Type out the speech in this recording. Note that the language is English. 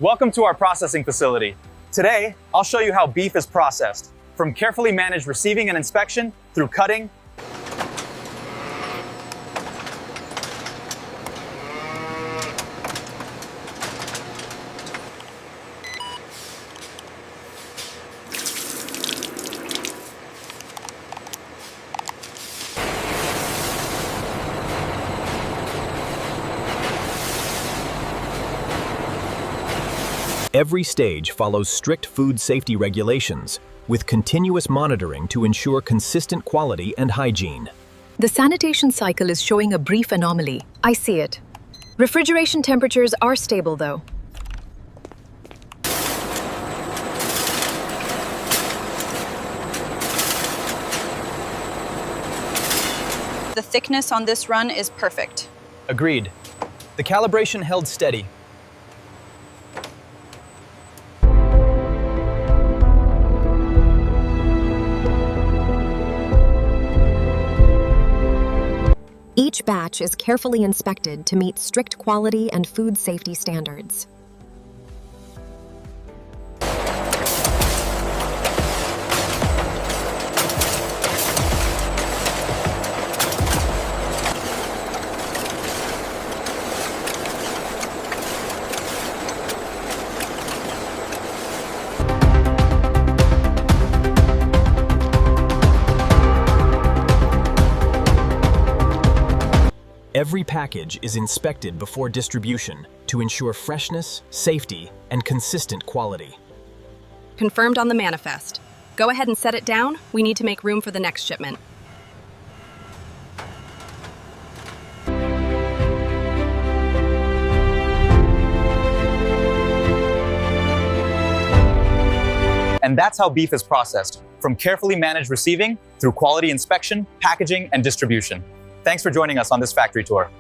Welcome to our processing facility. Today, I'll show you how beef is processed, from carefully managed receiving and inspection through cutting. Every stage follows strict food safety regulations, with continuous monitoring to ensure consistent quality and hygiene. The sanitation cycle is showing a brief anomaly. I see it. Refrigeration temperatures are stable, though. The thickness on this run is perfect. Agreed. The calibration held steady. Each batch is carefully inspected to meet strict quality and food safety standards. Every package is inspected before distribution to ensure freshness, safety, and consistent quality. Confirmed on the manifest. Go ahead and set it down. We need to make room for the next shipment. And that's how beef is processed, from carefully managed receiving through quality inspection, packaging, and distribution. Thanks for joining us on this factory tour.